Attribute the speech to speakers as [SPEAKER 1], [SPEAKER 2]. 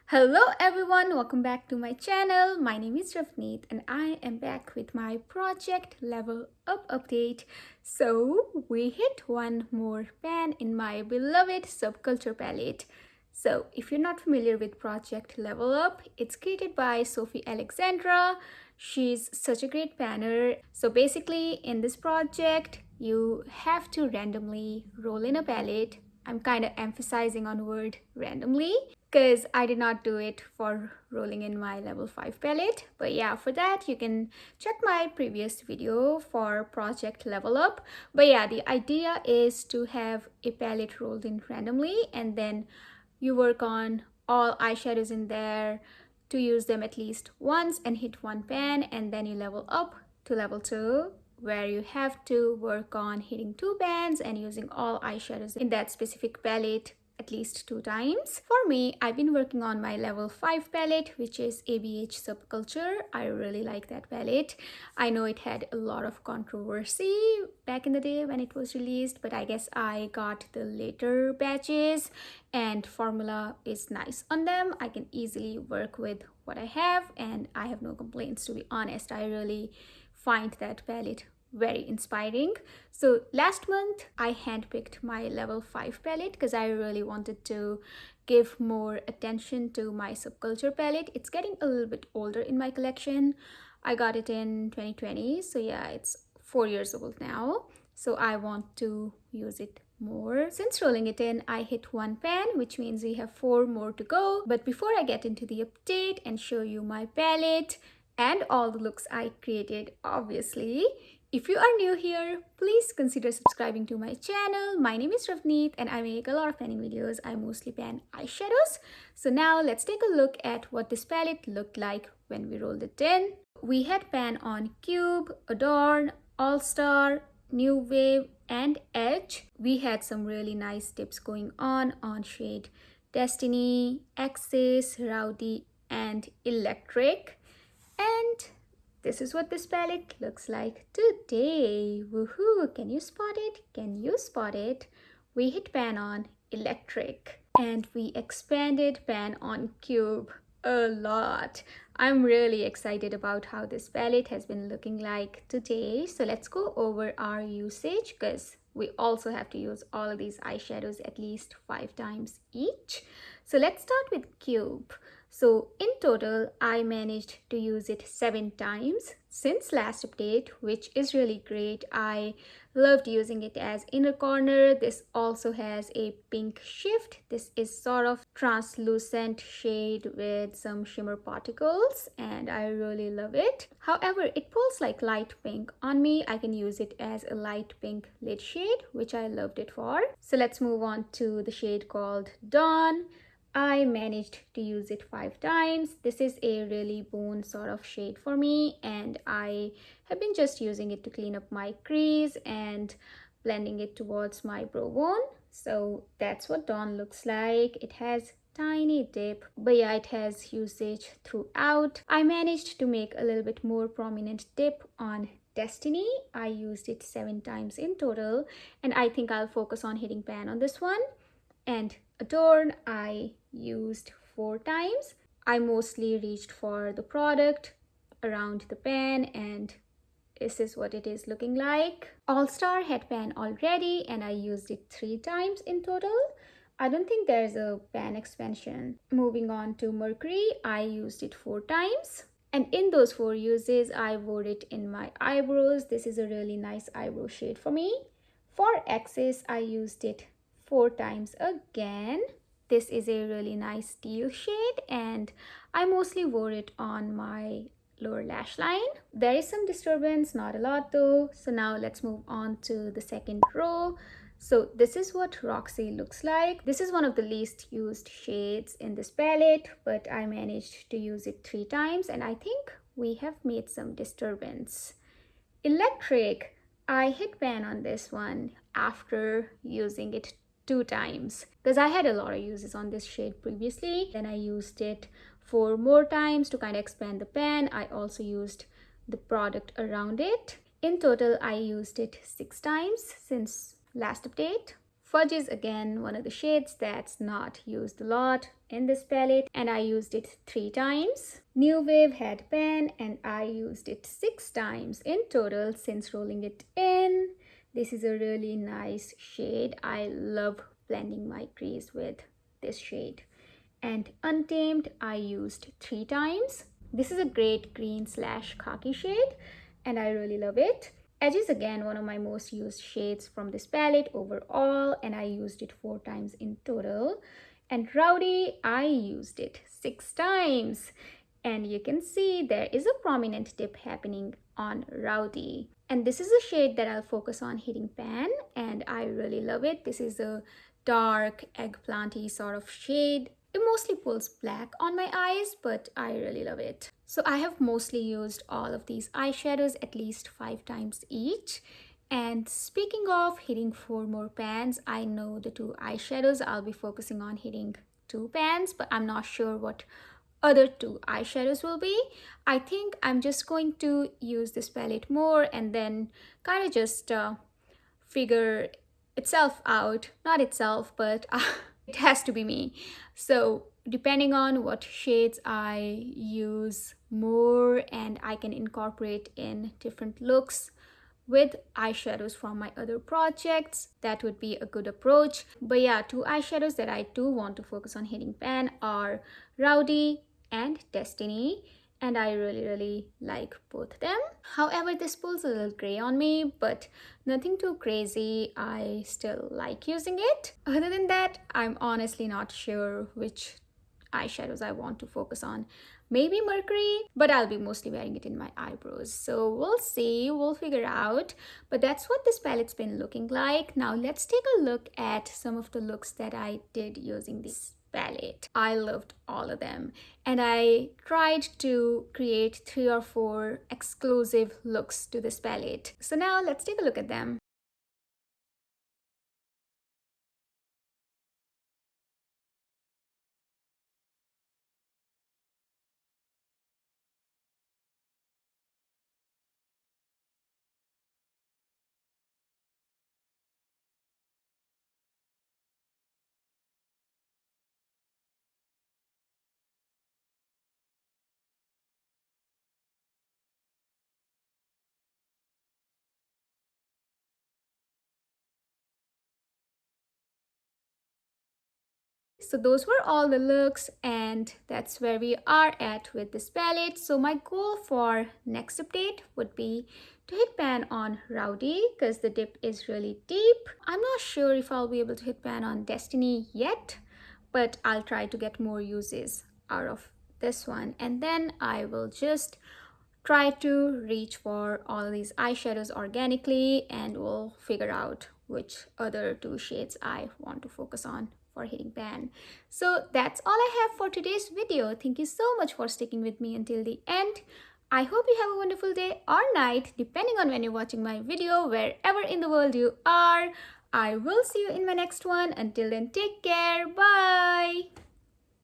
[SPEAKER 1] Hello everyone, welcome back to my channel. My name is Ravneet and I am back with my project level up update. So we hit one more pan in my beloved subculture palette. So if you're not familiar with project level up, it's created by Sophie Alexandra. She's such a great panner. So basically in this project, you have to randomly roll in a palette. I'm kind of emphasizing on word randomly because I did not do it for rolling in my level 5 palette. But yeah, for that you can check my previous video for project level up. But yeah, the idea is to have a palette rolled in randomly and then you work on all eyeshadows in there to use them at least once and hit one pan, and then you level up to level 2 where you have to work on hitting two pans and using all eyeshadows in that specific palette at least 2 times. For me, I've been working on my level 5 palette, which is ABH Subculture. I really like that palette. I know it had a lot of controversy back in the day when it was released, but I guess I got the later batches and formula is nice on them. I can easily work with what I have and I have no complaints, to be honest. I really find that palette very inspiring. So last month I handpicked my level 5 palette because I really wanted to give more attention to my subculture palette. It's getting a little bit older in my collection. I got it in 2020, so yeah, it's 4 years old now. So I want to use it more. Since rolling it in, I hit one pan, which means we have 4 more to go. But before I get into the update and show you my palette and all the looks I created, obviously, if you are new here, please consider subscribing to my channel. My name is Ravneet and I make a lot of panning videos. I mostly pan eyeshadows. So now let's take a look at what this palette looked like when we rolled it in. We had pan on Cube, Adorn, All Star, New Wave and Edge. We had some really nice tips going on shade Destiny, Axis, Rowdy and Electric. And this is what this palette looks like today. Woohoo! Can you spot it? Can you spot it? We hit pan on Electric and we expanded pan on Cube a lot. I'm really excited about how this palette has been looking like today. So let's go over our usage because we also have to use all of these eyeshadows at least 5 times each. So let's start with Cube. So in total, I managed to use it 7 times since last update, which is really great. I loved using it as inner corner. This also has a pink shift. This is sort of translucent shade with some shimmer particles and I really love it. However, it pulls like light pink on me. I can use it as a light pink lid shade, which I loved it for. So let's move on to the shade called Dawn. I managed to use it 5 times. This is a really bone sort of shade for me and I have been just using it to clean up my crease and blending it towards my brow bone. So that's what Dawn looks like. It has tiny dip, but yeah, it has usage throughout. I managed to make a little bit more prominent dip on Destiny. I used it 7 times in total and I think I'll focus on hitting pan on this one. And Adorn I used 4 times. I mostly reached for the product around the pan and this is what it is looking like. All Star had pan already and I used it 3 times in total. I don't think there's a pan expansion. Moving on to Mercury, I used it 4 times. And in those 4 uses, I wore it in my eyebrows. This is a really nice eyebrow shade for me. For Axis, I used it 4 times again. This is a really nice teal shade and I mostly wore it on my lower lash line. There is some disturbance, not a lot though. So now let's move on to the second row. So this is what Roxy looks like. This is one of the least used shades in this palette, but I managed to use it 3 times and I think we have made some disturbance. Electric, I hit pan on this one after using it 2 times because I had a lot of uses on this shade previously. Then I used it 4 more times to kind of expand the pan. I also used the product around it. In total, I used it 6 times since last update. Fudge is again one of the shades that's not used a lot in this palette, and I used it 3 times. New Wave had Pan, and I used it 6 times in total since rolling it in. This is a really nice shade. I love blending my crease with this shade. And Untamed I used 3 times. This is a great green slash khaki shade, and I really love it. Edge is again one of my most used shades from this palette overall, and I used it 4 times in total. And Rowdy, I used it 6 times. And you can see there is a prominent dip happening on Rowdy. And this is a shade that I'll focus on hitting pan, and I really love it. This is a dark eggplanty sort of shade. It mostly pulls black on my eyes, but I really love it. So I have mostly used all of these eyeshadows at least 5 times each. And speaking of hitting 4 more pans, I know the 2 eyeshadows I'll be focusing on hitting 2 pans, but I'm not sure what other 2 eyeshadows will be. I think I'm just going to use this palette more and then kind of just figure itself out. Not itself, but it has to be me. So depending on what shades I use more, and I can incorporate in different looks with eyeshadows from my other projects, that would be a good approach. But yeah, 2 eyeshadows that I do want to focus on hitting pan are Rowdy and Destiny, and I really like both of them. However, this pulls a little gray on me, but nothing too crazy. I still like using it. Other than that, I'm honestly not sure which eyeshadows I want to focus on. Maybe Mercury, but I'll be mostly wearing it in my eyebrows. So we'll see, we'll figure out. But that's what this palette's been looking like. Now let's take a look at some of the looks that I did using this palette. I loved all of them, and I tried to create 3 or 4 exclusive looks to this palette. So now let's take a look at them. So those were all the looks, and that's where we are at with this palette. So my goal for next update would be to hit pan on Rowdy because the dip is really deep. I'm not sure if I'll be able to hit pan on Destiny yet, but I'll try to get more uses out of this one, and then I will just try to reach for all these eyeshadows organically, and we'll figure out which other 2 shades I want to focus on for hitting pan. So that's all I have for today's video. Thank you so much for sticking with me until the end. I hope you have a wonderful day or night, depending on when you're watching my video, wherever in the world you are. I will see you in my next one. Until then, take care. Bye.